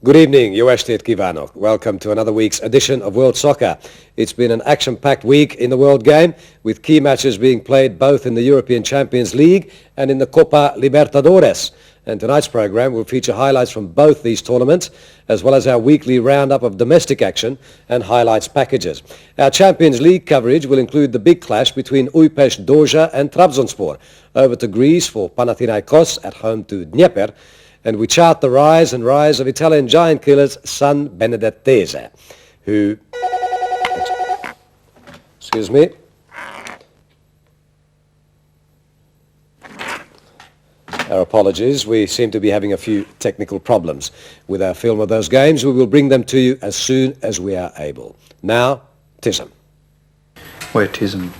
Good evening, jó estét kívánok. Welcome to another week's edition of World Soccer. It's been an action-packed week in the World Game, with key matches being played both in the European Champions League and in the Copa Libertadores. And tonight's program will feature highlights from both these tournaments, as well as our weekly roundup of domestic action and highlights packages. Our Champions League coverage will include the big clash between Újpest Dózsa and Trabzonspor, over to Greece for Panathinaikos at home to Dnieper, and we chart the rise of Italian giant killers San Benedettese, who, excuse me, our apologies, we seem to be having a few technical problems with our film of those games. We will bring them to you as soon as we are able. Now, TISM. We're TISM.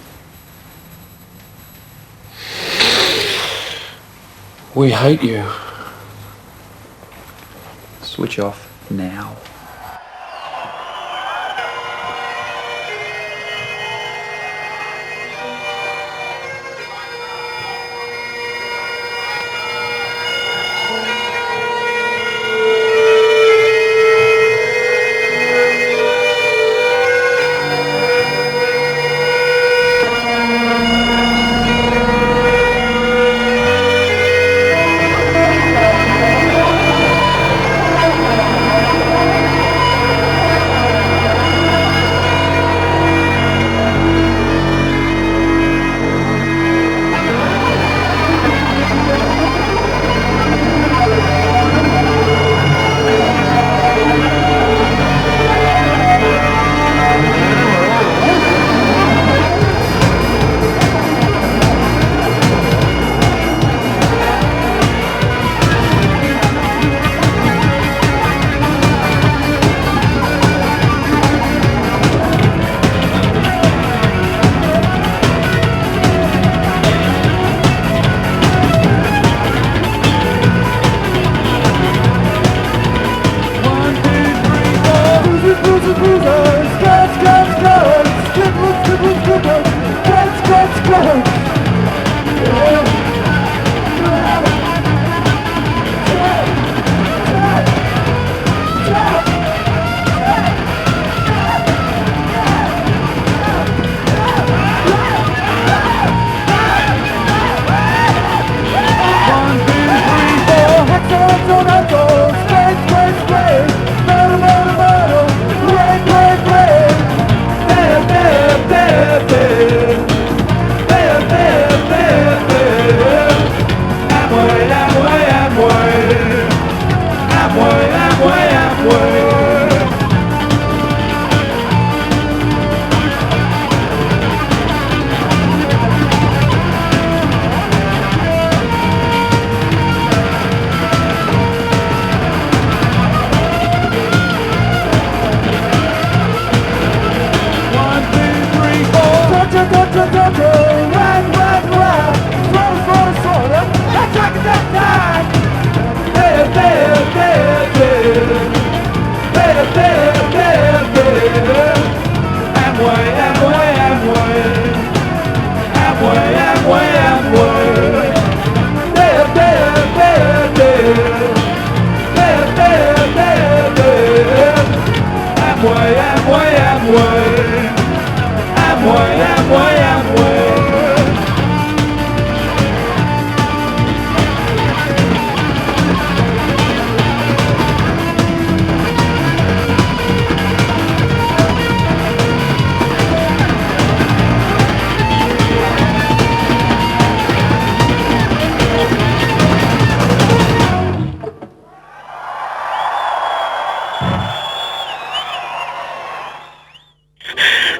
We hate you. Switch off now.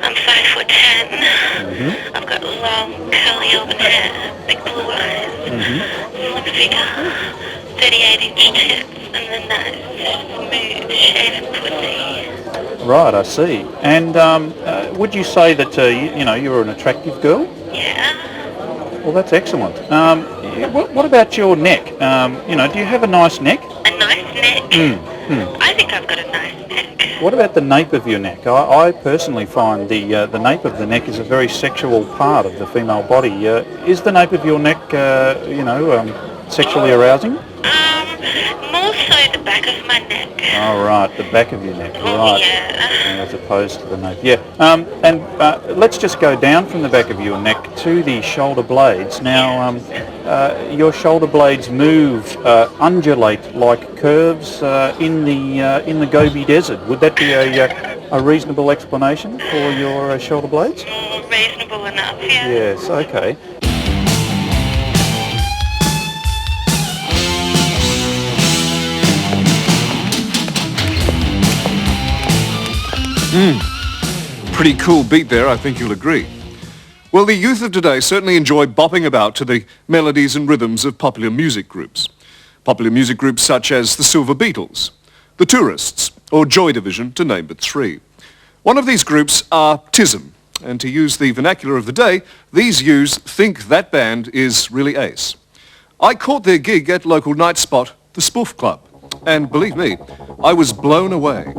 I'm 5'10". I've got long, curly auburn hair, big blue eyes, slim figure, 38-inch tits, and a nice, smooth, shaven pussy. Right, I see. And would you say that you're an attractive girl? Yeah. Well, that's excellent. What about your neck? Do you have a nice neck? A nice neck? I think I've got a nice neck. What about the nape of your neck? I personally find the nape of the neck is a very sexual part of the female body. Is the nape of your neck, sexually arousing? More so the back of my neck. Oh, right, the back of your neck, right. Yeah. As opposed to the nape. Yeah. Let's just go down from the back of your neck to the shoulder blades. Now, your shoulder blades move, undulate like curves in the Gobi Desert. Would that be a reasonable explanation for your shoulder blades? Reasonable enough, yeah. Yes, okay. Pretty cool beat there, I think you'll agree. Well, the youth of today certainly enjoy bopping about to the melodies and rhythms of popular music groups. Popular music groups such as the Silver Beatles, the Tourists, or Joy Division, to name but three. One of these groups are TISM, and to use the vernacular of the day, these youths think that band is really ace. I caught their gig at local night spot, the Spoof Club, and believe me, I was blown away.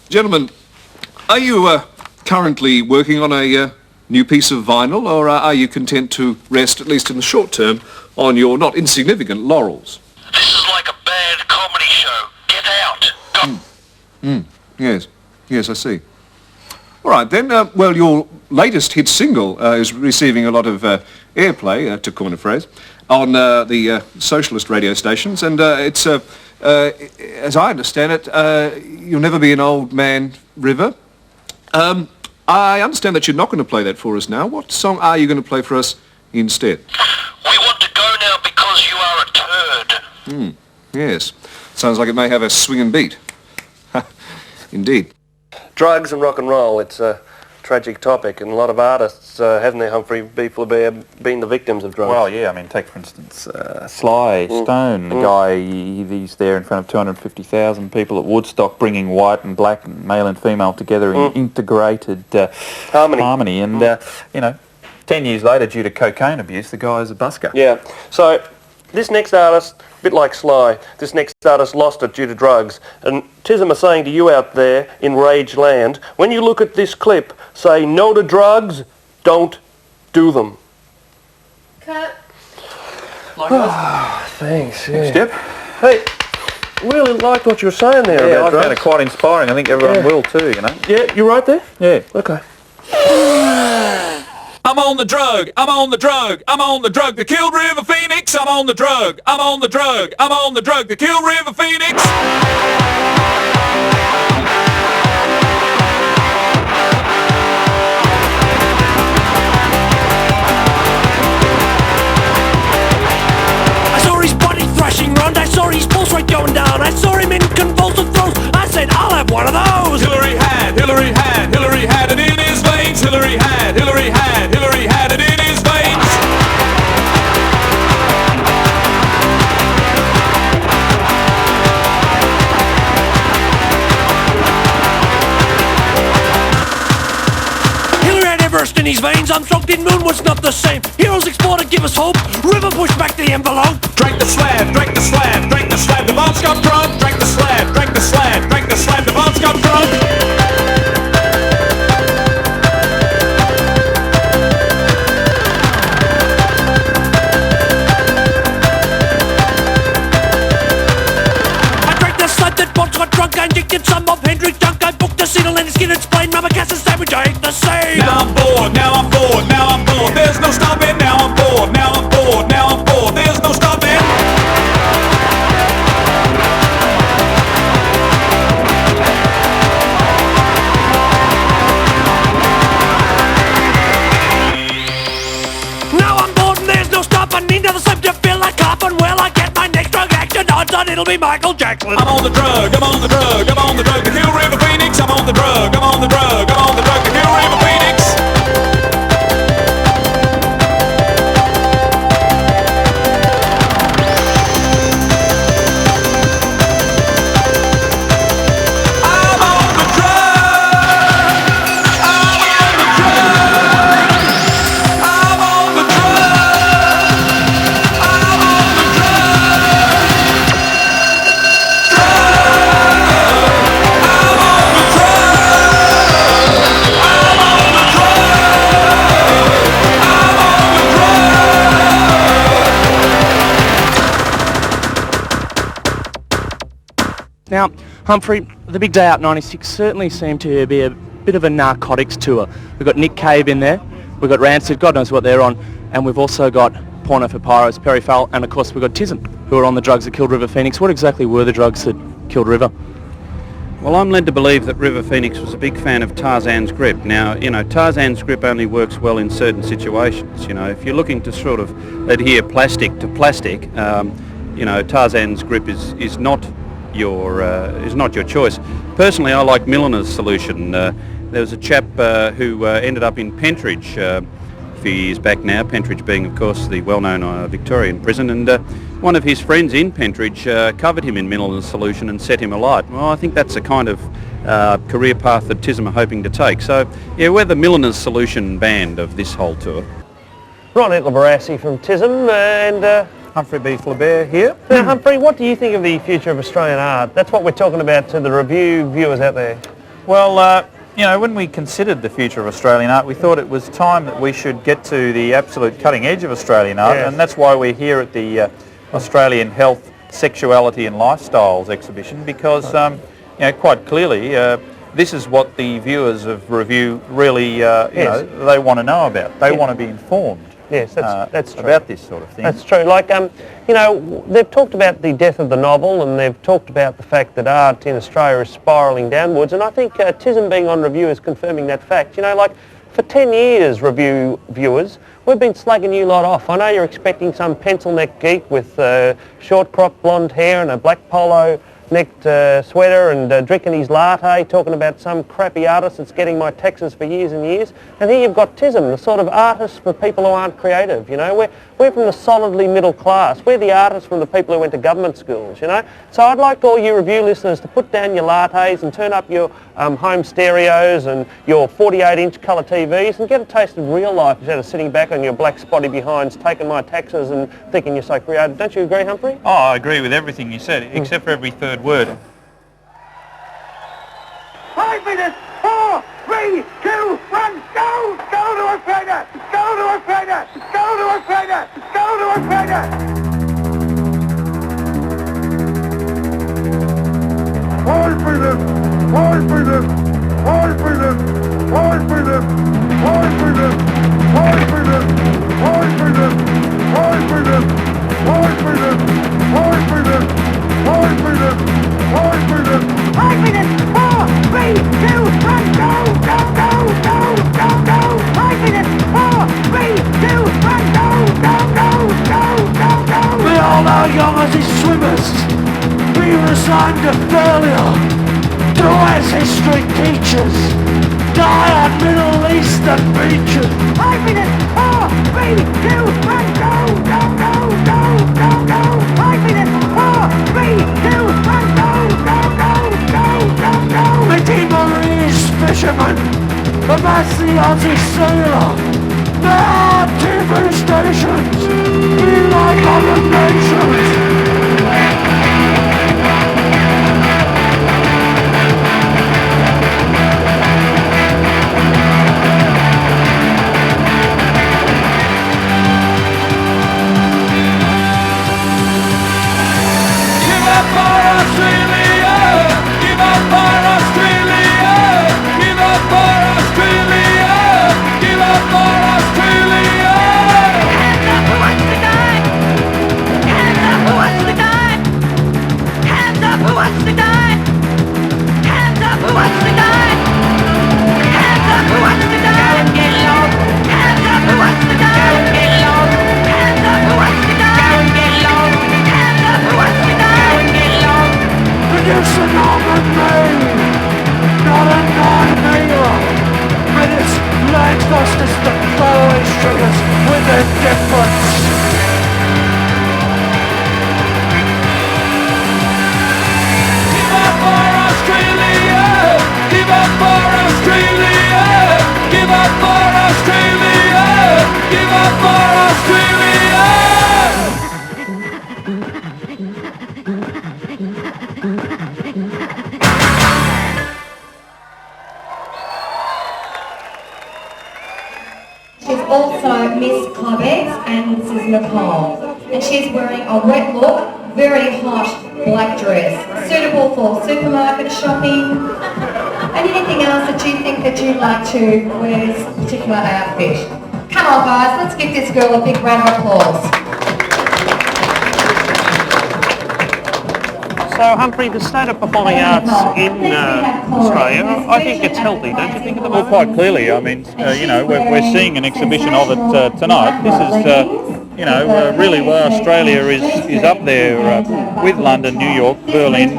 Gentlemen, are you currently working on a new piece of vinyl, or are you content to rest, at least in the short term, on your not insignificant laurels? This is like a bad comedy show. Get out. Go. Yes, I see. All right, then, well, your latest hit single is receiving a lot of airplay, to coin a phrase, on the socialist radio stations, and it's, as I understand it, You'll Never Be an Old Man River. I understand that you're not going to play that for us now. What song are you going to play for us instead? We want to go now because you are a turd. Yes. Sounds like it may have a swinging beat. Indeed. Drugs and rock and roll, it's a tragic topic, and a lot of artists, haven't they, Humphrey B. Flaubert, been the victims of drugs? Well, yeah, I mean, take for instance Sly Stone, the guy, he's there in front of 250,000 people at Woodstock, bringing white and black and male and female together in integrated harmony. And, 10 years later, due to cocaine abuse, the guy is a busker. Yeah. So this next artist, a bit like Sly, this next artist lost it due to drugs. And TISM are saying to you out there in Rage Land, when you look at this clip, say no to drugs, don't do them. Cut. Thanks, yeah. Step? Hey, really liked what you were saying there Yeah, about I drugs. found it quite inspiring. I think everyone will too, you know. Yeah, you right there? Yeah. Okay. I'm on the drug, I'm on the drug, I'm on the drug that killed River Phoenix. I'm on the drug, I'm on the drug, I'm on the drug that killed River Phoenix. I saw his body thrashing round, I saw his pulse rate going down, I saw him in convulsive throes, I said I'll have one of those. Hillary had it in his veins. Hillary had it in his veins. Hillary had Everest in his veins, Armstrong did moon was not the same. Heroes explore to give us hope, River pushed back the envelope. Drank the slab, drank the slab, drank the slab, the bombs got drunk. Drank the slab, drank the slab, drank the slab, the bombs got drunk. I drank the slab that Bonds got drunk, I injected some of Hendrix junk, I booked a seat and skin and spleen, rubber cast and sandwich, I ate the same. Now I'm bored, now I'm bored, now I'm bored. There's no stopping. Now I'm bored, now I'm bored, now I'm bored. There's no stopping. Now I'm bored and there's no stopping, into the same to feel like copping. Well, I get my next drug action, odds on it'll be Michael Jackson. I'm on the drug, I'm on the drug, I'm on the drug to kill River Phoenix. I'm on the drug, I'm on the drug, I'm on the drug to kill River Phoenix. I'm on the drug, I'm on the drug, I'm on the drug, I'm on the drug. Now, Humphrey, the big day out 96 certainly seemed to be a bit of a narcotics tour. We've got Nick Cave in there, we've got Rancid, God knows what they're on, and we've also got Porno for Pyros, Perry Farrell, and of course we've got TISM, who are on the drugs that killed River Phoenix. What exactly were the drugs that killed River? Well, I'm led to believe that River Phoenix was a big fan of Tarzan's grip. Now, Tarzan's grip only works well in certain situations. If you're looking to sort of adhere plastic to plastic, Tarzan's grip is not your choice. Personally, I like Milner's solution. There was a chap who ended up in Pentridge a few years back now, Pentridge being, of course, the well-known Victorian prison, and one of his friends in Pentridge covered him in Milner's solution and set him alight. Well, I think that's the kind of career path that TISM are hoping to take. So, yeah, we're the Milner's solution band of this whole tour. Ron Barassi from TISM, and Humphrey B. Flaubert here. now, Humphrey, what do you think of the future of Australian art? That's what we're talking about to the review viewers out there. Well, when we considered the future of Australian art, we thought it was time that we should get to the absolute cutting edge of Australian art, Yes. and that's why we're here at the Australian Health, Sexuality and Lifestyles exhibition, because quite clearly this is what the viewers of review really, they want to know about. They want to be informed. Yes, that's true. about this sort of thing. That's true. Like, they've talked about the death of the novel, and they've talked about the fact that art in Australia is spiralling downwards, and I think TISM being on review is confirming that fact. Like, for 10 years, review viewers, we've been slagging you lot off. I know you're expecting some pencil-neck geek with short crop blonde hair and a black polo-necked sweater and drinking his latte, talking about some crappy artist that's getting my taxes for years and years. And here you've got TISM, the sort of artist for people who aren't creative, We're from the solidly middle class. We're the artists from the people who went to government schools, So I'd like all you review listeners to put down your lattes and turn up your home stereos and your 48-inch colour TVs and get a taste of real life instead of sitting back on your black spotty behinds, taking my taxes and thinking you're so creative. Don't you agree, Humphrey? Oh, I agree with everything you said, except for every third word. 5 minutes, 4, 3, 2, 1, go! Go to Australia! Go to Australia! Go to Australia! Go to Australia! 5 minutes, 5 minutes, 5 minutes, 5 minutes, 5 minutes, 5 minutes, 5 minutes, 5 minutes, 5 minutes, 5 minutes, 5 minutes, 5 minutes, 5 minutes, 4, 3, 2, 1, go, go, go, go, go, go, 5 minutes, 4, 3, 2, 1, go, go, go, go, go, go. We all know young as his swimmers, we resigned to failure, do as history teaches, die on Middle Eastern beaches. 5 minutes, 4, 3, 2, 1, go, go, go, go, go, go, 5 minutes, 4, 3, 2, 1, go, go, go, go, go, go. The Timorese fisherman, the Massey Aussie sailor, there are TV stations, we like other nations. Also Miss Clubbex, and this is Nicole. And she's wearing a wet look, very hot black dress, suitable for supermarket shopping. And anything else that you think that you'd like to wear this particular outfit? Come on guys, let's give this girl a big round of applause. So Humphrey, the state of performing arts in Australia, I think it's healthy, don't you think at the moment? Well, quite clearly. I mean, we're seeing an exhibition of it tonight. This is, really where Australia is up there with London, New York, Berlin,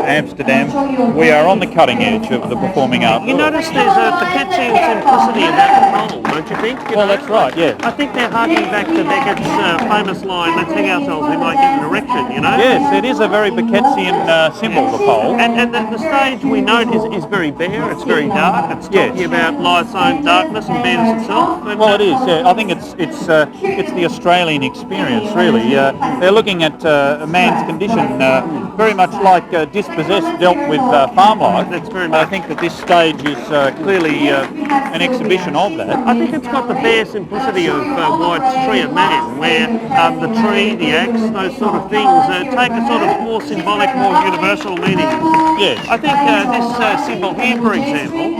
Amsterdam. We are on the cutting edge of the performing arts. You notice there's a Becketsian simplicity in that control, don't you think? That's right, yeah. I think they're harking back to Beckett's famous line, let's hang ourselves, we might get an erection, Yes, it is a very Becketsian symbol, the pole. And the stage we note is very bare, it's very dark, it's talking about life's own darkness and bareness itself. And, well, it is, yeah. I think it's it's the Australian experience, really. They're looking at a man's condition very much like Dispossessed dealt with farm life. That's very much. I think that this stage is clearly an exhibition of that. I think it's got the bare simplicity of White's Tree of Man, where the tree, the axe, those sort of things take a sort of more symbolic, more universal meaning. Yes. I think this symbol here, for example,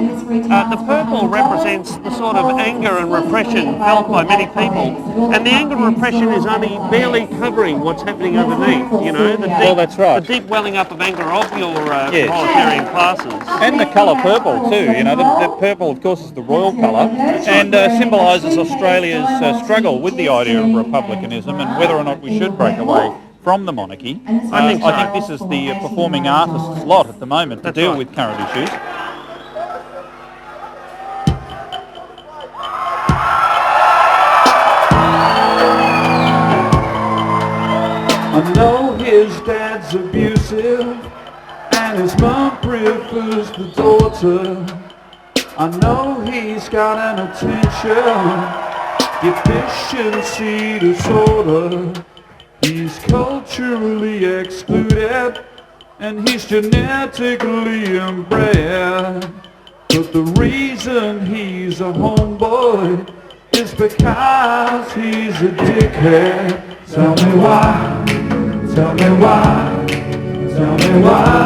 the purple represents the sort of anger and repression felt by many people, and the anger and repression is only barely covering what's happening underneath. You know, the deep, Well, that's right. the deep welling up of anger of your proletarian classes. And the colour purple too, you know, the purple of course is the royal colour and symbolises Australia's struggle with the idea of republicanism and whether or not we should break away from the monarchy. I think this is the performing artist's lot at the moment to deal with current issues. I know his dad's abusive and his mum prefers the daughter. I know he's got an attention deficiency disorder. He's culturally excluded and he's genetically inbred. But the reason he's a homeboy is because he's a dickhead. Tell me why, tell me why, tell me why.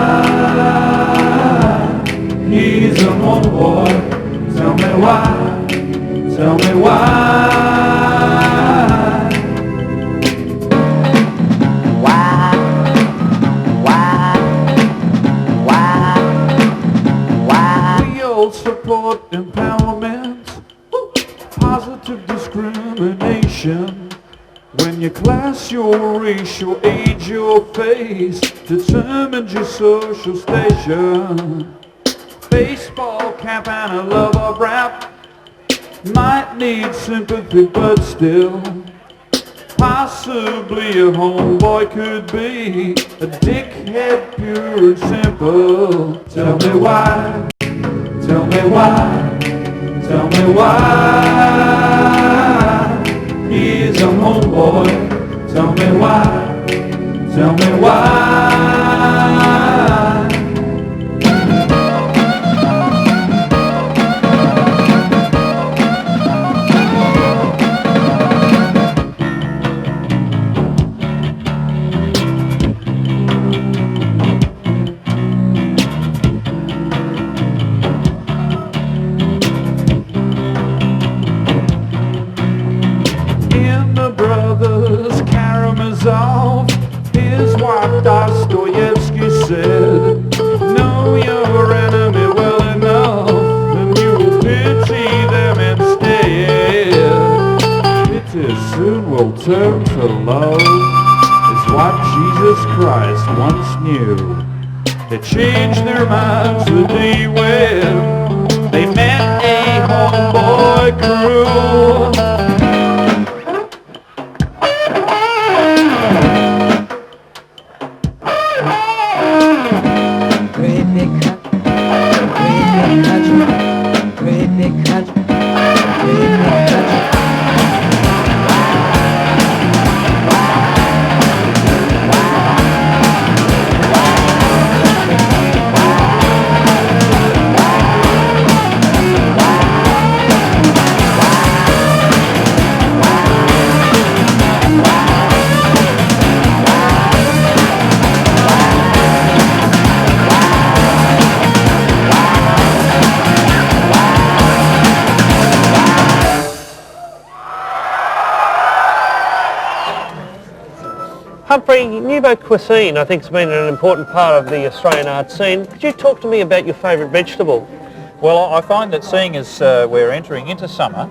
He's a homeboy. Tell me why, tell me why. We all support empowerment, positive discrimination. When your class, your race, your age, your face determines your social station. Baseball cap and a love of rap might need sympathy, but still possibly a homeboy could be a dickhead pure and simple. Tell me why, tell me why, tell me why. He's a homeboy. Tell me why, tell me why. His wife Dostoevsky said, know your enemy well enough, and you will pity them instead. Pity soon will turn to love, is what Jesus Christ once knew. They changed their minds the day when they met a homeboy crew. Humphrey, Nouveau cuisine I think has been an important part of the Australian art scene. Could you talk to me about your favourite vegetable? Well, I find that seeing as we're entering into summer,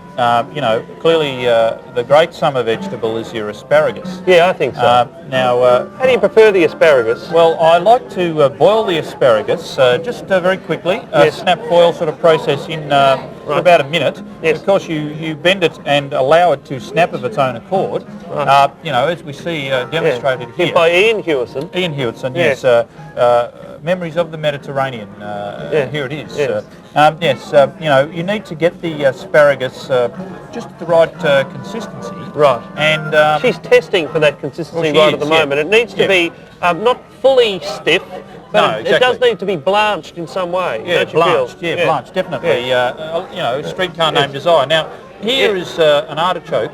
you know, clearly the great summer vegetable is your asparagus. Yeah, I think so. Now, how do you prefer the asparagus? Well, I like to boil the asparagus just very quickly, snap boil sort of process in for about a minute. Yes. Of course, you bend it and allow it to snap of its own accord. Right. You know, as we see demonstrated here. By Ian Hewison. Ian Hewison, yes. Memories of the Mediterranean. Here it is. Yes. You know, you need to get the asparagus just at the right consistency. Right. And she's testing for that consistency well, right at the moment. It needs to be not fully stiff, but it does need to be blanched in some way. Yeah, don't you blanched. feel? Yeah, blanched, definitely. You know, streetcar named Desire. Now, here is an artichoke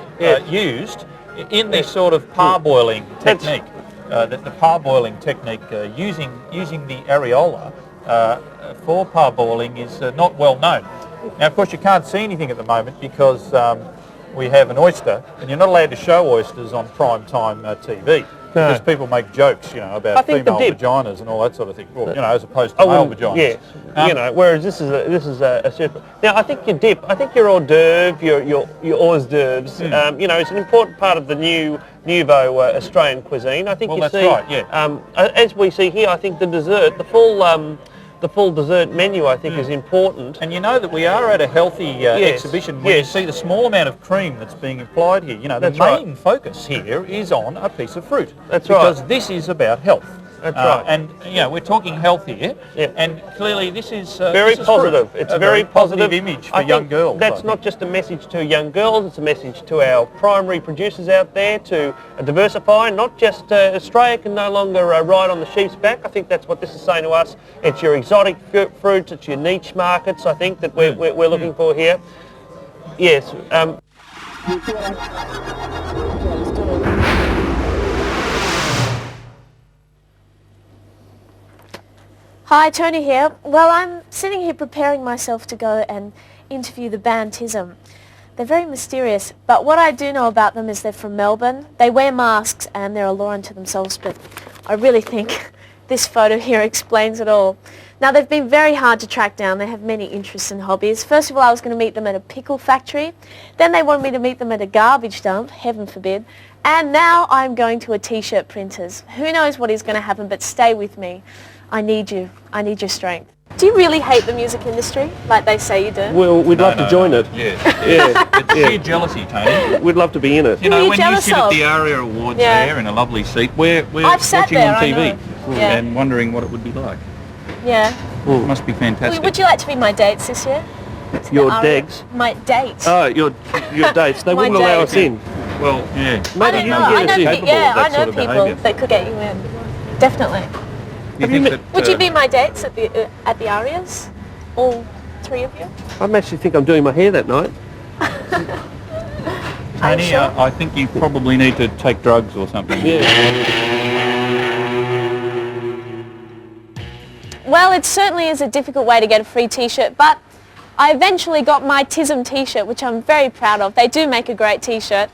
used in this sort of parboiling technique. The parboiling technique using the areola for parboiling is not well known. Now, of course, you can't see anything at the moment because we have an oyster, and you're not allowed to show oysters on prime time TV. Because people make jokes, you know, about female vaginas and all that sort of thing. Well, you know, as opposed to male vaginas. Yeah, you know. Whereas this is a separate. Now, I think your dip, I think your hors d'oeuvre, your hors d'oeuvres, you know, it's an important part of the nouveau Australian cuisine. I think well, you that's see, right, yeah. as we see here, I think the dessert, the full dessert menu, I think, is important. And you know that we are at a healthy exhibition where you see the small amount of cream that's being applied here. You know, the main focus here is on a piece of fruit. That's right. Because this is about health. That's right. And, you know, we're talking health here. Yeah. And clearly this is very positive. It's a very positive image for young girls. That's not just a message to young girls, it's a message to our primary producers out there to diversify. Not just Australia can no longer ride on the sheep's back. I think that's what this is saying to us. It's your exotic fruits, it's your niche markets, I think, that we're looking for here. Yes. Hi, Tony here. Well, I'm sitting here preparing myself to go and interview the band TISM. They're very mysterious, but what I do know about them is they're from Melbourne. They wear masks and they're a law unto themselves, but I really think this photo here explains it all. Now, they've been very hard to track down. They have many interests and hobbies. First of all, I was going to meet them at a pickle factory. Then they wanted me to meet them at a garbage dump, heaven forbid. And now I'm going to a t-shirt printer's. Who knows what is going to happen, but stay with me. I need you. I need your strength. Do you really hate the music industry, like they say you do? Well, we'd love to join it. Yeah. It's sheer jealousy, Tony. We'd love to be in it. You know, when you sit at the ARIA Awards there in a lovely seat, we're watching on TV and wondering what it would be like. Yeah. It must be fantastic. Would you like to be my dates this year? Your dates? My dates. Oh, your dates. They wouldn't allow us in. Well, yeah. Maybe you can get us in. I know people that could get you in. Definitely. Would you be my dates at the Arias? All three of you? I actually think I'm doing my hair that night. Tony, sure? I think you probably need to take drugs or something. Yeah. Well, it certainly is a difficult way to get a free t-shirt, but I eventually got my TISM t-shirt, which I'm very proud of. They do make a great t-shirt.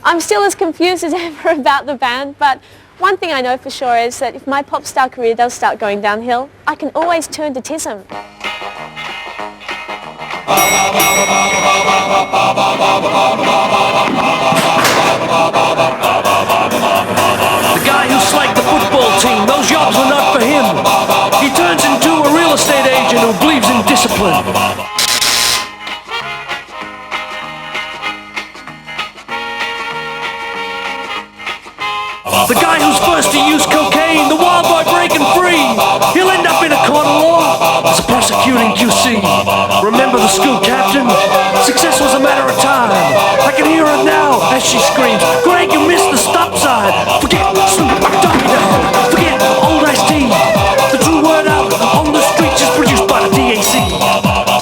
I'm still as confused as ever about the band, but one thing I know for sure is that if my pop star career does start going downhill, I can always turn to TISM. The guy who slacked the football team, those jobs were not for him. He turns into a real estate agent who believes in discipline. The guy who's first to use cocaine, the wild boy breaking free. He'll end up in a court of law as a prosecuting QC. Remember the school captain? Success was a matter of time. I can hear her now as she screams, Greg, you missed the stop sign. Forget Snoop Doggy Dogg. Forget Old Ice Tea. The true word out on the streets is produced by the DAC.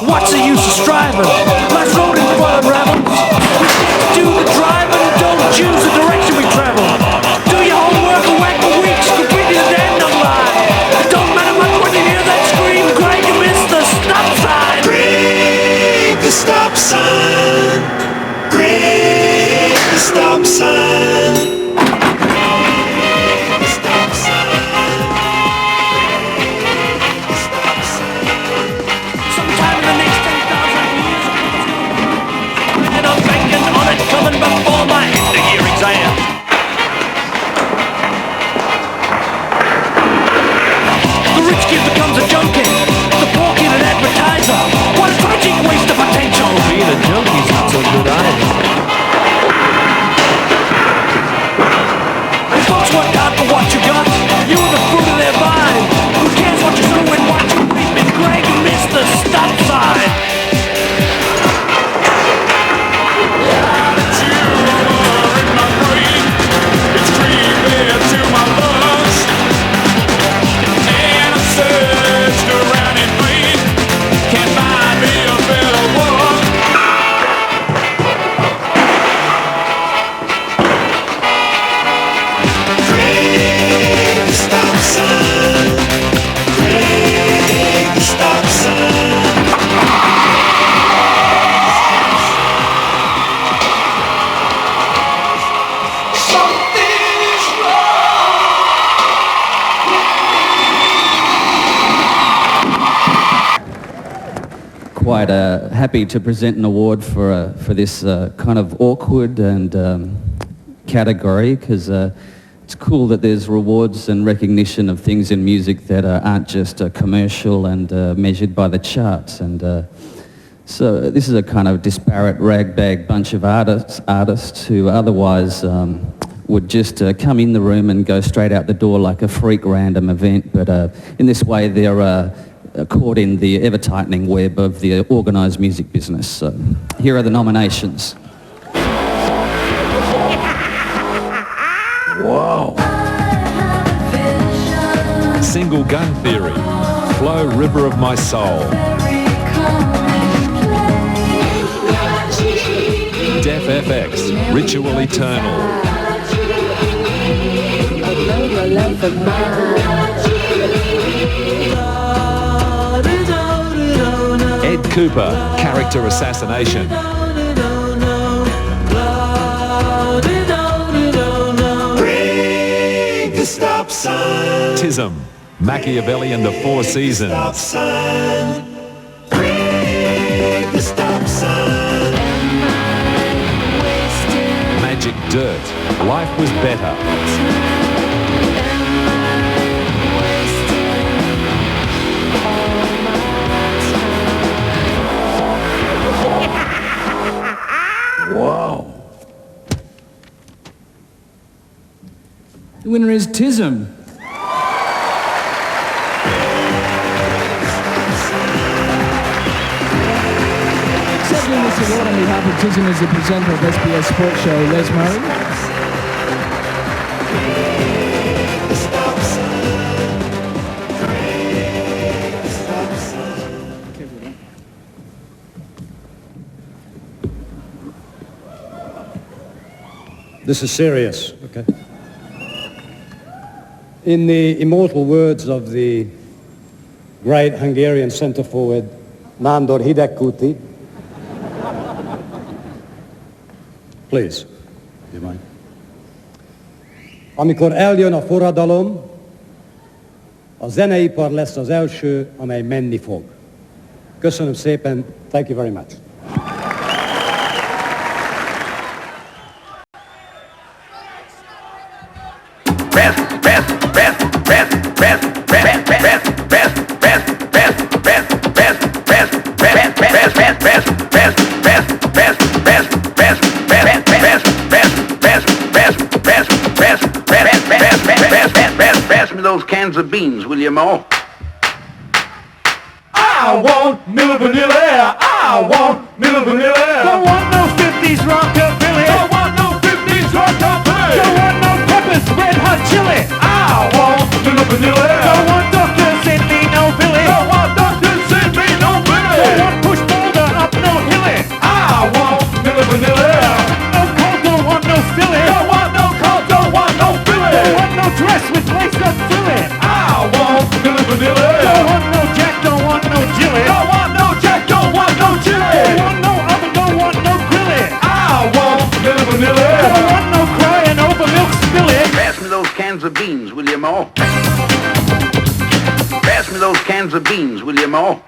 What's the use of striving? Life's road in front unravels. Do the driving, don't choose the direction we travel. Do your homework and whack the weeks, completely the damn no lie. It don't matter much when you hear that scream, Greg, you missed the stop sign. Break the stop sign. Break the stop sign. Sometime in the next 10,000 years, and I'm banking on it coming before my end-of-year exam. The rich kid becomes a junkie, the poor kid an advertiser. What a tragic waste of potential. Being a junkie's not so good either. quite happy to present an award for this kind of awkward and category, because it's cool that there's rewards and recognition of things in music that aren't just commercial and measured by the charts. And so this is a kind of disparate ragbag bunch of artists who otherwise would just come in the room and go straight out the door like a freak random event, but in this way they're caught in the ever-tightening web of the organised music business. So here are the nominations. Whoa. Single Gun Theory, Flow River of My Soul. Def FX, Ritual Eternal. Ed Cooper, Character Assassination. Break the stop sign. TISM, Machiavelli and the Four Seasons. Stop sign. Break the stop sign. Magic Dirt, Life Was Better. Whoa. The winner is TISM. Accepting this award on behalf of TISM is the presenter of SBS Sports Show, Les Murray. This is serious, okay? In the immortal words of the great Hungarian centre forward, Nándor Hidegkuti, please, do you mind? Amikor eljön a forradalom, a zeneipar lesz az első, amely menni fog. Köszönöm szépen, thank you very much. Pass me those cans of beans, will you, Ma? I want Milli Vanilli. I want Milli Vanilli. Don't want no 50s rockabilly. Don't want no 50s rockabilly. Don't want no peppers, red hot chili. I want Milli Vanilli. Don't want Dr. Sydney, no Billy. Don't want Dr. Sydney, no Billy. Don't want Push Boulder up no hilly. I want Milli Vanilli. No cold, don't want no filly. Don't want no cold, don't want no filly. Don't want no dress with lace up filly. I want Milli Vanilli. Don't want no Jack, don't want no Jilly. Don't want no Jack, don't want no Jilly. Don't want no oven, don't want no grilly. I want Milli Vanilli. Don't want no crying over milk spilly. Pass me those cans of beans, will you, Ma? Pass me those cans of beans, will you, Ma?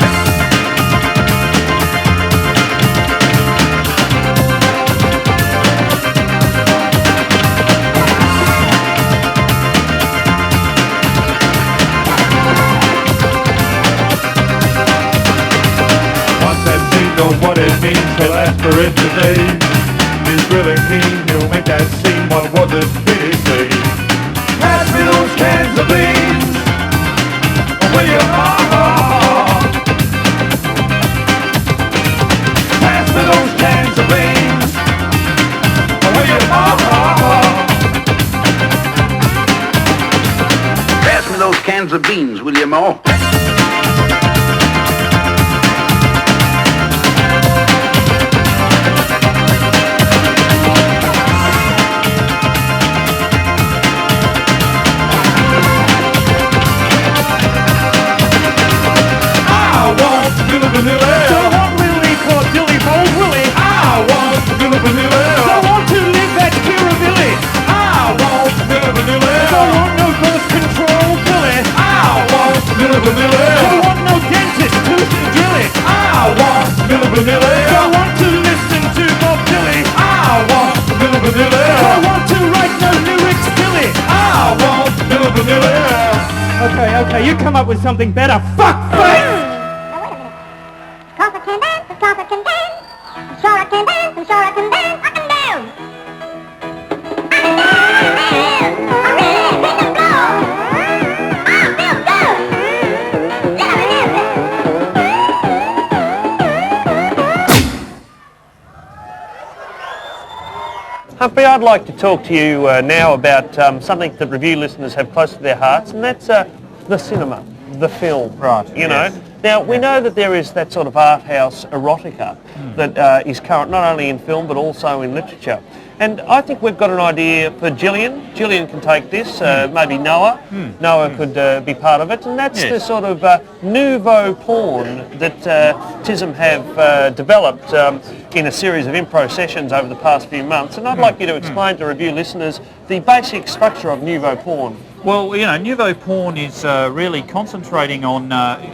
What it means to last for it today. He's really keen, he'll make that scene. What was it he say? Pass me those cans of beans, will you, mama? Pass me those cans of beans, will you, mama? Pass me those cans of beans, will you, Ma? Don't want Willie for Dilly Bold Willie. I want Milli Vanilli. Don't want to live at Kiravilli. I want Milli Vanilli. Don't want no birth control Billy. I want Milli Vanilli. you come up with something better. Fuck face! Cause I can dance, cause I can dance. I'm sure I can dance, I'm sure I can dance, I can dance. I can dance, I really make them go. I feel good. Humphrey, I'd like to talk to you now about something that review listeners have close to their hearts, and that's the cinema, the film. Right, You yes. know. Now, we know that there is that sort of art house erotica that is current not only in film but also in literature. And I think we've got an idea for Gillian. Gillian can take this, maybe Noah. Noah could be part of it. And that's the sort of nouveau porn that TISM have developed in a series of improv sessions over the past few months. And I'd like you to explain to review listeners the basic structure of nouveau porn. Well, you know, nouveau porn is really concentrating on,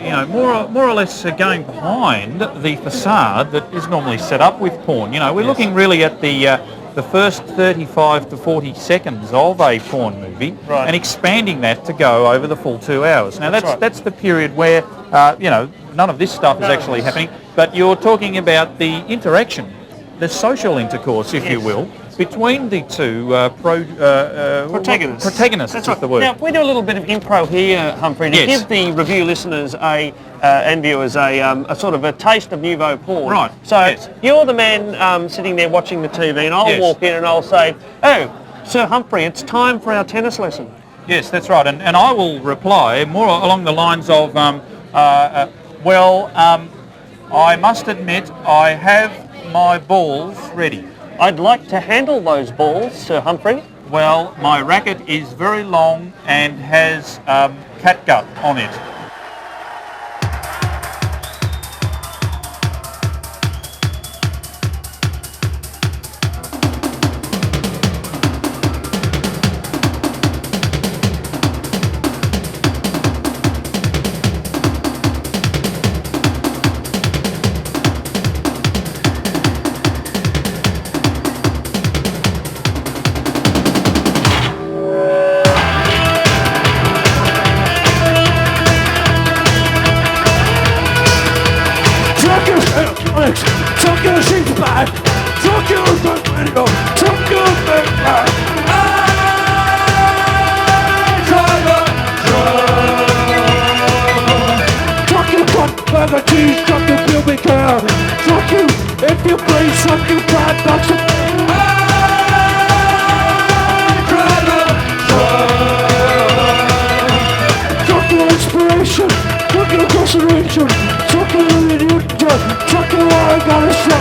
you know, more or less going behind the facade that is normally set up with porn. You know, we're looking really at the first 35 to 40 seconds of a porn movie and expanding that to go over the full 2 hours. Now, that's the period where, you know, none of this stuff is actually happening, but you're talking about the interaction, the social intercourse, if you will, between the two protagonists. That's is right. the word. Now, we do a little bit of improv here, Humphrey, to give the review listeners and viewers a sort of a taste of nouveau porn. Right. So you're the man sitting there watching the TV, and I'll walk in and I'll say, "Oh, Sir Humphrey, it's time for our tennis lesson." Yes, that's right. And I will reply more along the lines of, I must admit I have my balls ready. I'd like to handle those balls, Sir Humphrey. Well, my racket is very long and has catgut on it. Fuck your shit back! Fuck your back radio! Fuck your back! Fuck you, fuck burger cheese, fuck you, pubic hair! Fuck you, if you please, fuck you, bad box of... Fuck your inspiration! Fuck your consideration! Fuck your idiot! Fuck your I gotta say!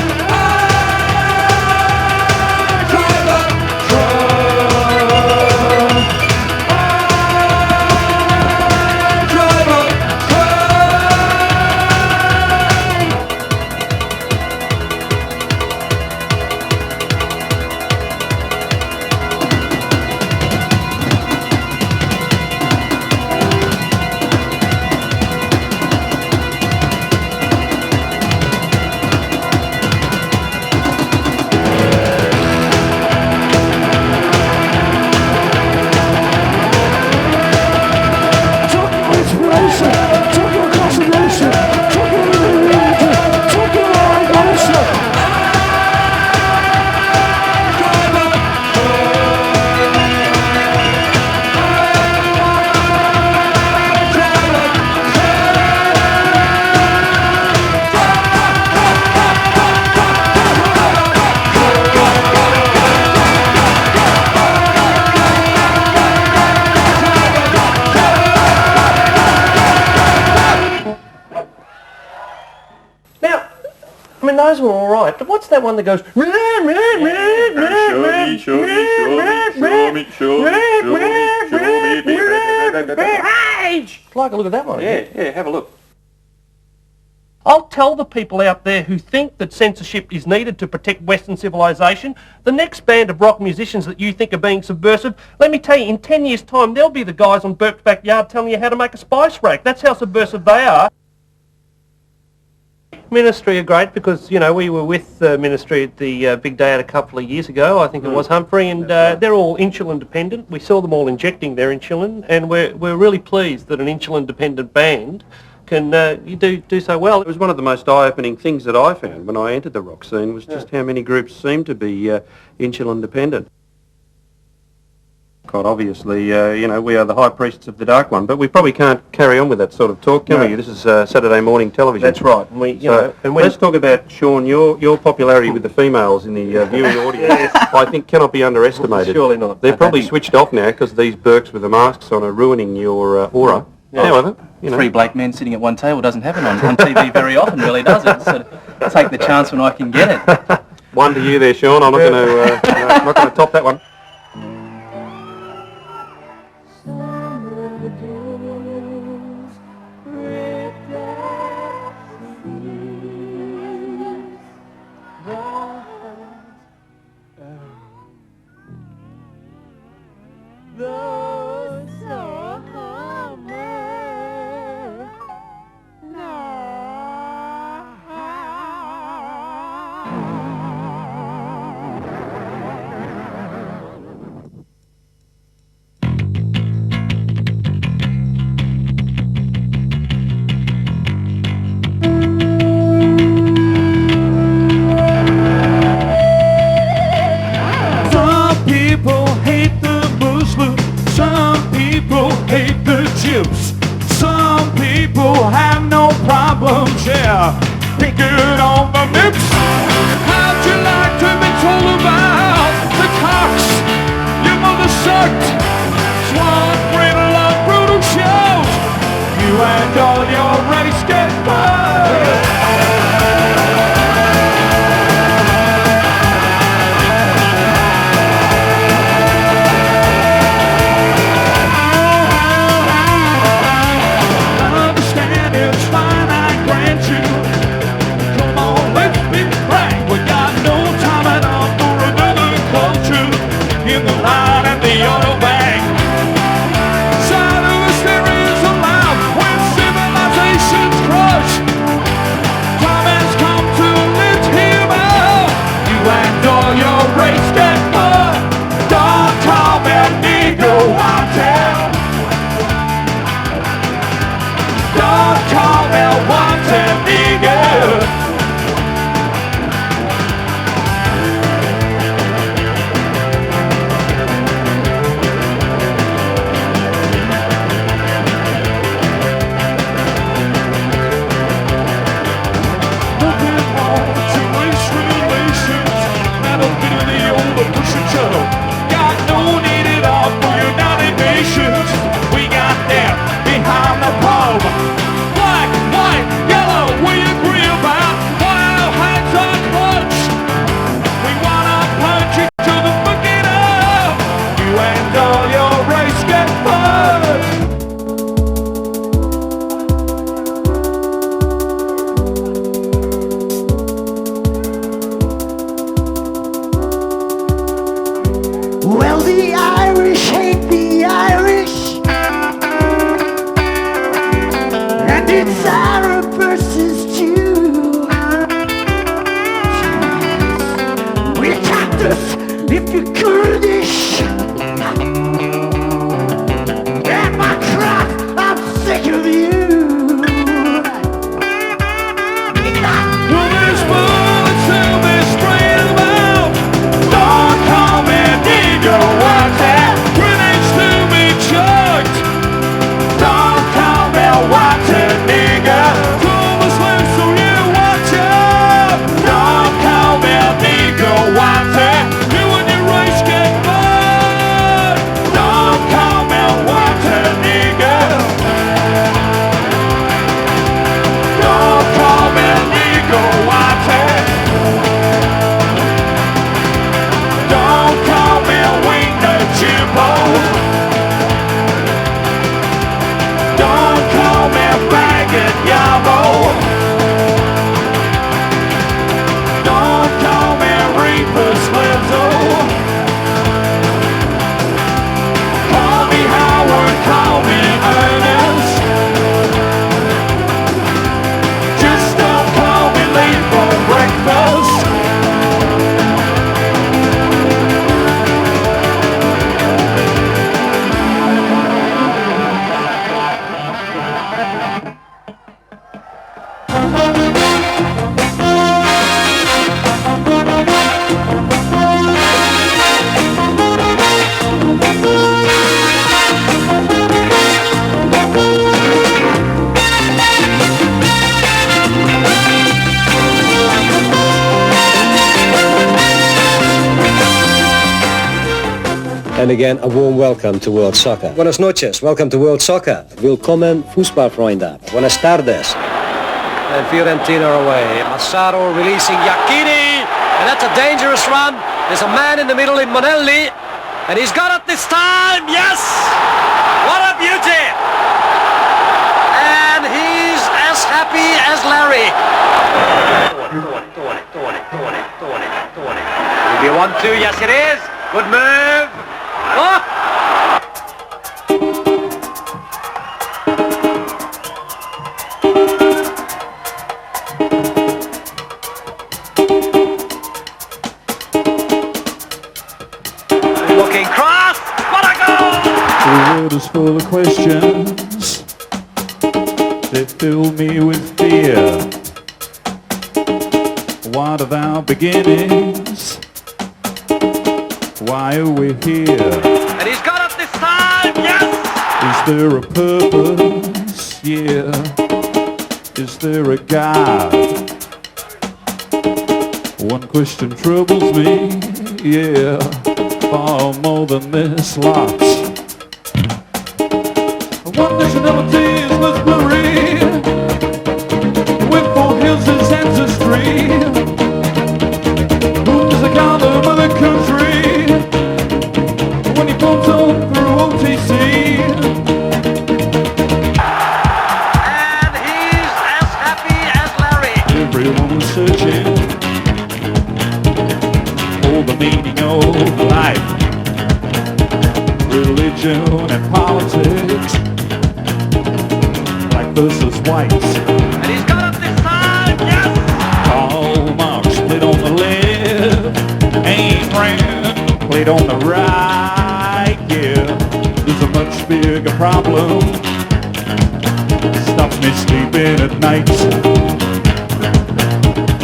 Those were all right, but what's that one that goes? Like a look at that one. Yeah, have a look. I'll tell the people out there who think that censorship is needed to protect Western civilization, the next band of rock musicians that you think are being subversive, let me tell you, in 10 years' time, they'll be the guys on Burke's backyard telling you how to make a spice rack. That's how subversive they are. Ministry are great because, you know, we were with Ministry at the big day out a couple of years ago, I think it was, Humphrey, and they're all insulin dependent. We saw them all injecting their insulin, and we're really pleased that an insulin dependent band can do so well. It was one of the most eye-opening things that I found when I entered the rock scene was just how many groups seem to be insulin dependent. Quite obviously, you know, we are the high priests of the Dark One, but we probably can't carry on with that sort of talk, can we? This is Saturday morning television. That's right. And let's talk about, Sean, your popularity with the females in the viewing audience. I think cannot be underestimated. Surely not. They're probably switched off now because these Burks with the masks on are ruining your aura. However, you know. Three black men sitting at one table doesn't happen on TV very often, really, does it? So take the chance when I can get it. One to you there, Sean. I'm not going to top that one. Some people have no problems, yeah. Pick it on the mix. How'd you like to be told about the cocks your mother sucked? Swamp, brittle, and brutal shows. You and all your race get burned. Well, the Irish hate the Irish, and it's Arab versus Jew. We attacked us if you're Kurdish, and my crap, I'm sick of you. Well, there's bullets in this brain of mouth. Don't call me Negro, what's that? Grenades to be chucked. Don't call me what's a nigger. Thomas lives so you watch out. Don't call me Negro, what's that? You and your race get And again, a warm welcome to World Soccer. Buenas noches, welcome to World Soccer. Willkommen, Fußballfreunde. Buenas tardes. And Fiorentina away. Massaro releasing Iachini. And that's a dangerous run. There's a man in the middle in Monelli. And he's got it this time. Yes! What a beauty! And he's as happy as Larry. Maybe 1-2. Yes, it is. Good move. Oh! Looking cross. What a goal! The world is full of questions. They fill me with fear. What of our beginnings? Why are we here? And he's got it this time, yes! Is there a purpose? Yeah. Is there a God? One question troubles me, yeah, far more than this lot. One nationality is less blurry, with four hills as ancestry. Who is the god of the country when he comes on through OTC? And he's as happy as Larry. Everyone was searching for the meaning of life, religion and politics, black versus white. And he's got it this time, yes! Karl Marx played on the left, Ayn Rand played on the right, yeah. There's a much bigger problem, stops me sleeping at night.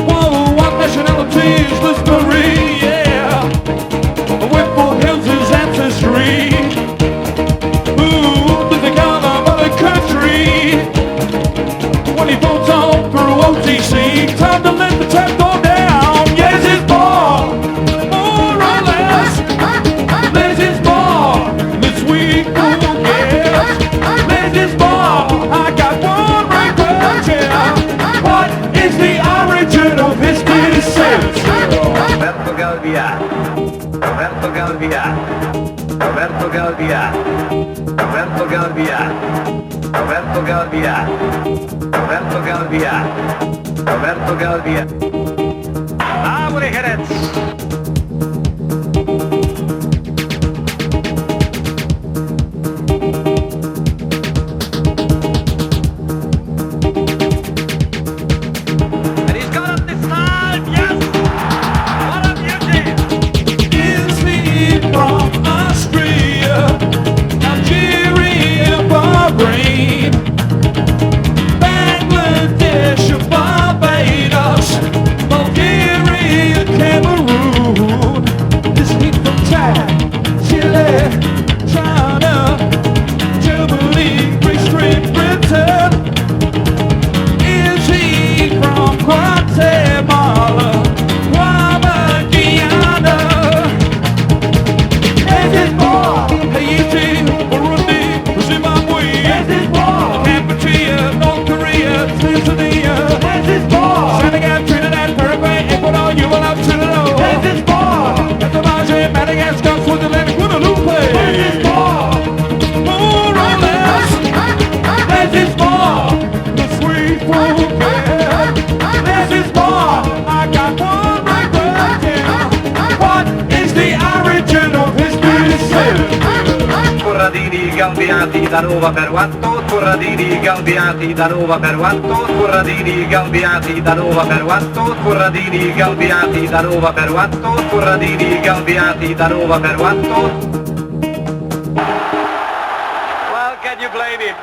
Whoa, what nationality is this Marie, yeah? Whipple Hills is ancestry. Who does the color of the country when he votes on through OTC? Time to let the tap go down. Yes, it's ball, more or less. There's his ball this week. Oh yes, there's his ball. I got one request, yeah. What is the origin of his descent? Roberto Galvia, Roberto Galvia, Roberto Galvia, Roberto Galvia, Roberto Galvia, Roberto Galvia, Roberto Galvia. Ah, will he hit it? And he's got it this time, yes! What a beauty! Is he from Austria, Algeria, Bahrain, Bangladesh, Barbados, Bulgaria, Cameroon? Is he from Chad, Chile, China, Germany, Greece, Great Britain? Is he from Guatemala, Guama, Guyana? Is his ball Haiti, Burundi, Zimbabwe? Is his ball Kampuchea, North Korea, Tanzania? Is his ball Senegal, Trinidad, Paraguay, Ecuador, you will have to know? Is his ball Madagascar, Madagascar, Switzerland, Guadeloupe? Is his ball more or less? Is his ball the sweet fruit? This is ball. I got one request, yeah. What is the origin of his descent? Corradini gambiati da Roma per quanto, Corradini gambiati da Roma per quanto, Corradini gambiati da Roma per quanto, Corradini gambiati da Roma per quanto, Corradini gambiati da Roma per quanto. Well, can you blame him?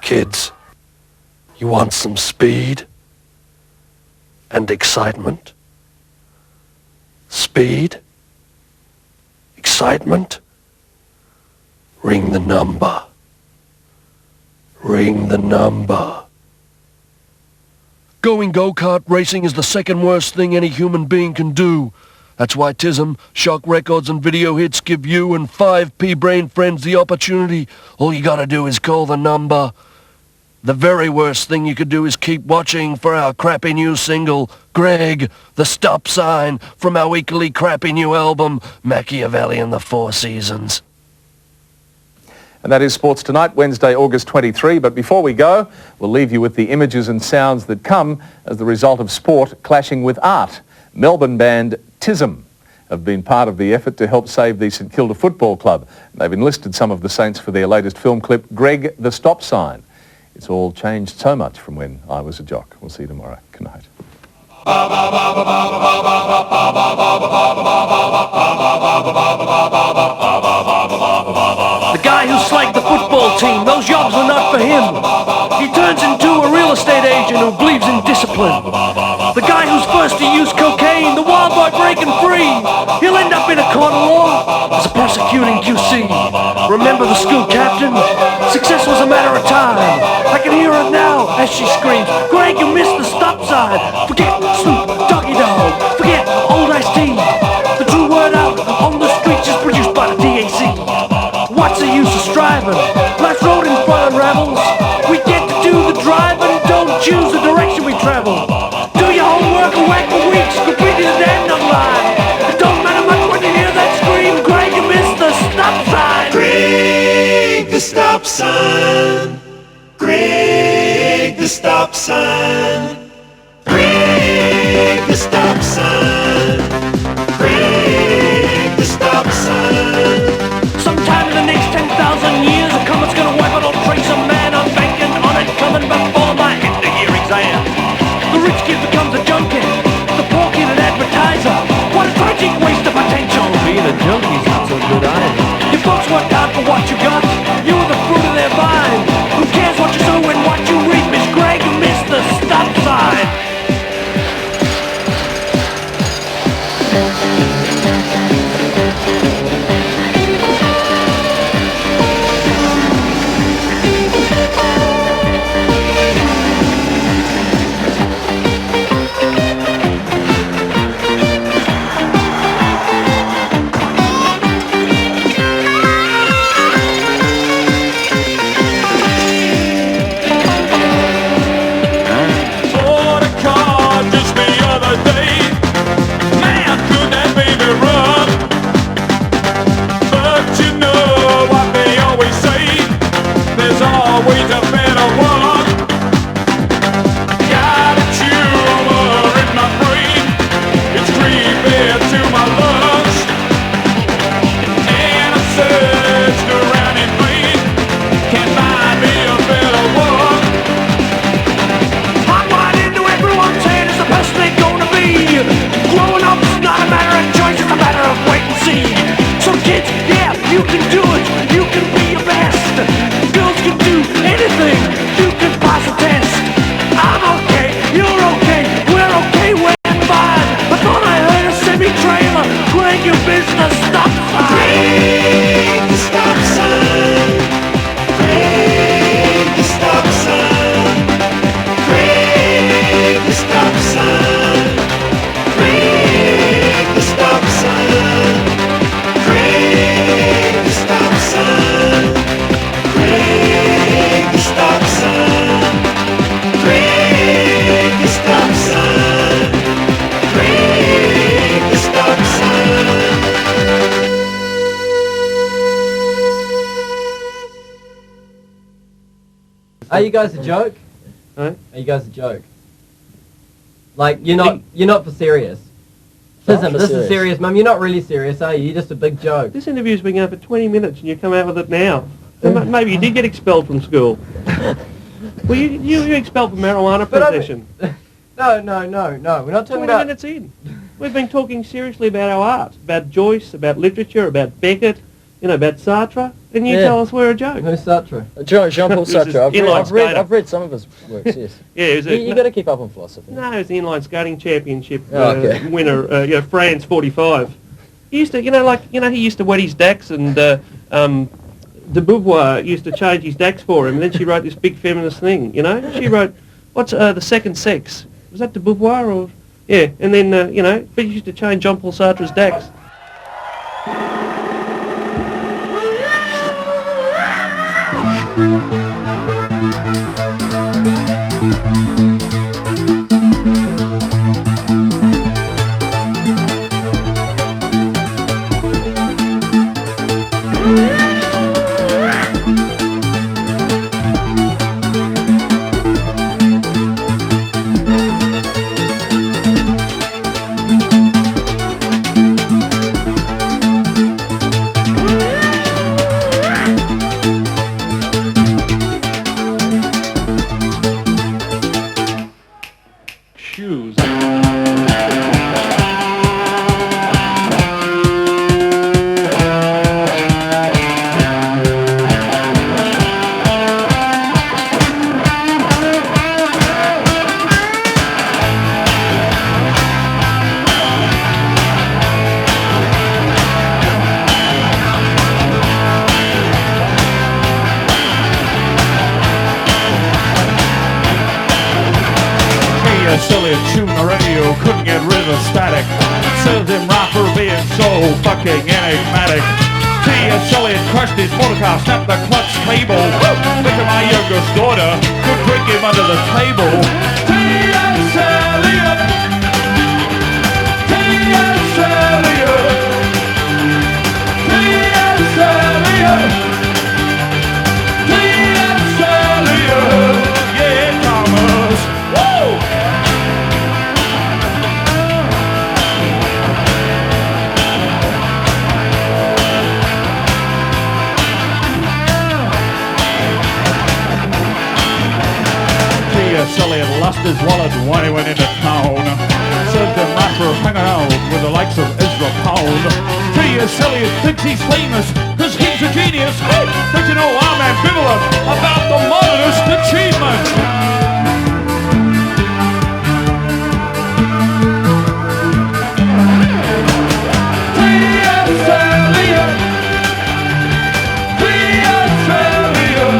Kids, you want some speed and excitement? Speed? Excitement? Ring the number. Ring the number. Going go-kart racing is the second worst thing any human being can do. That's why TISM, Shock Records and Video Hits give you and 5 pea-brain friends the opportunity. All you gotta do is call the number. The very worst thing you could do is keep watching for our crappy new single, Greg, the Stop Sign, from our equally crappy new album, Machiavelli and the Four Seasons. And that is Sports Tonight, Wednesday, August 23. But before we go, we'll leave you with the images and sounds that come as the result of sport clashing with art. Melbourne band TISM have been part of the effort to help save the St Kilda Football Club. They've enlisted some of the Saints for their latest film clip, Greg, the Stop Sign. It's all changed so much from when I was a jock. We'll see you tomorrow. Good night. The guy who slagged the football team, those jobs are not for him. He turns into a real estate agent who believes in discipline. The guy who's first to use cocaine, the wild boy breaking free. He'll end up in a court of law as a prosecuting QC. Remember the school captain? Success was a matter of time. I can hear her now as she screams, Greg, you missed the stop sign. Forget Snoop, Doggy Dog, forget Old Ice Tea. The true word out on the streets is produced by the DAC. What's the use of striving? Life's road in front unravels. We get to do the driving, don't choose the direction we travel. Do your homework and whack for weeks, complete the damn number line. It don't matter much when you hear that scream, Greg, you missed the stop sign. Greg, the stop sign. Greg, the stop sign. Greg, the stop sign. Greg, the stop sign. Sometime in the next 10,000 years, a comet's gonna wipe out all trace of man. I'm banking on it coming before my end-of-year exam. The rich kid becomes a junkie, the poor kid an advertiser. What a tragic waste of potential. Being a junkie's not so good either. Your folks worked hard for what you got. You were the fruit of their vine. Who cares what you sow and what you reap? Miss Greg, you missed the stop sign. Bought a car just the other day. Man, could that baby run? But you know what they always say, there's always a better one. Got a tumor in my brain, it's creeping to my lungs, and I searched around in vain, can't find me a better one. I'm wide into everyone's head as the best they're gonna be. Growing up's not a matter of choice, it's a matter of wait and see. So kids, yeah, you can do it, you can be your best. Girls can do anything, you can pass a test. I'm okay, you're okay, we're okay, we're fine. I thought I heard a semi-trailer, Greg, your business, stop sign. Greg, the stop sign. Greg, the stop sign. Greg, the stop sign. Greg, the stop sign. Greg, the stop sign. Greg, the stop sign. Greg, the stop sign. Greg, the stop sign. Are you guys a joke? Huh? Are you guys a joke? Like you're not for serious. Listen, this is serious, Mum. You're not really serious, are you? You're just a big joke. This interview's been going for 20 minutes and you come out with it now. Maybe you did get expelled from school. Well, you expelled for marijuana possession. No. We're not talking 20 about. minutes in. We've been talking seriously about our art, about Joyce, about literature, about Beckett, about Sartre, and you tell us we're a joke. Who's Sartre? Jean-Paul Sartre. I've read some of his works, yes. Yeah, you got to keep up on philosophy. No, he was the inline skating championship winner, France 45. He used to, he used to wet his dacks, and de Beauvoir used to change his dacks for him, and then she wrote this big feminist thing, She wrote, what's The Second Sex? Was that de Beauvoir or? Yeah, and then, but you used to change Jean-Paul Sartre's Dax. Silly tune the radio, couldn't get rid of the static. Served him right for being so fucking enigmatic. T.S. Eliot crushed his motor car, snapped the clutch cable. Look at my youngest daughter, could break him under the table. T.S. Eliot, T.S. Eliot, T.S. Eliot, T.S. Eliot. Yeah, Thomas. Woo! Eliot lost his wallet when he went into town. Served him right for hanging out with the likes of Ezra Pound. T.S. Eliot thinks he's famous because he's a genius. Hey, but you know I'm ambivalent about the modernist achievement. T.S. Eliot, T.S. Eliot,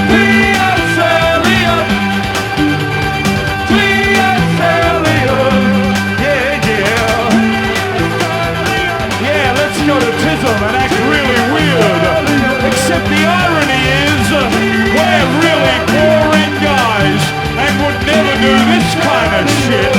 T.S. Eliot, T.S. Eliot, yeah, let's go to TISM and act really weird. Except the irony is, we're really boring guys and would never do this kind of shit.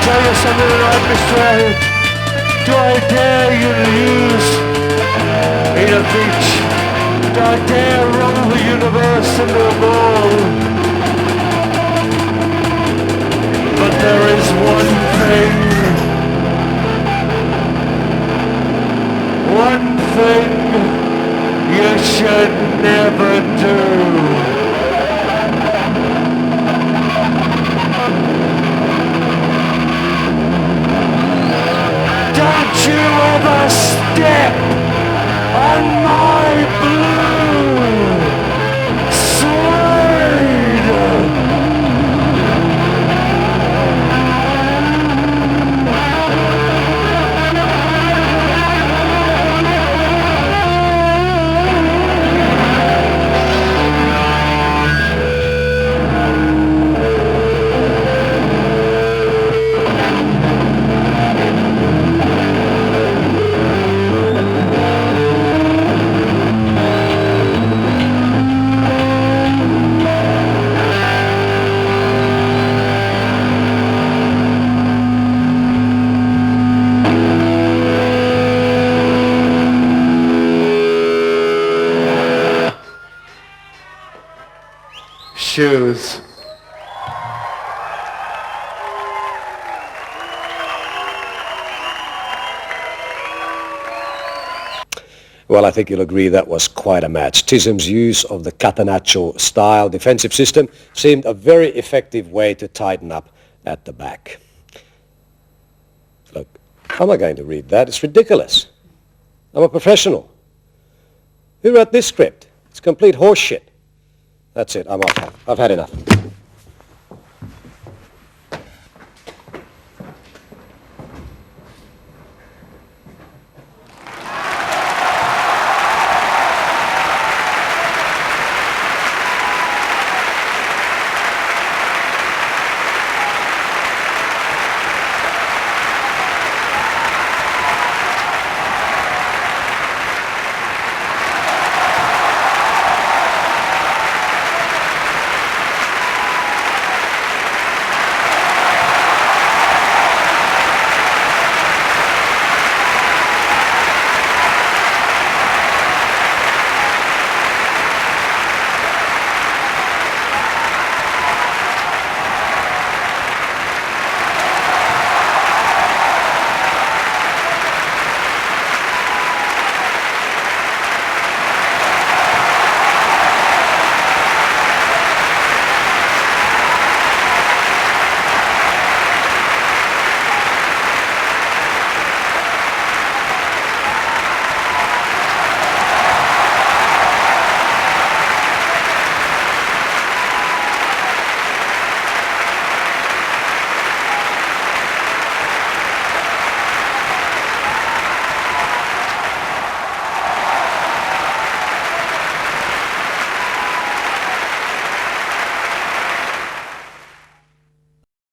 Tell you something right, Mr. Elliot. Do I dare you to use in a beach? Do I dare roll the universe into a ball? But there is one thing you should never do. Don't you ever step on my blue suede. shoes. Well, I think you'll agree that was quite a match. TISM's use of the Catenaccio style defensive system seemed a very effective way to tighten up at the back. Look, how am I going to read that? It's ridiculous. I'm a professional. Who wrote this script? It's complete horseshit. That's it, I'm off. I've had enough.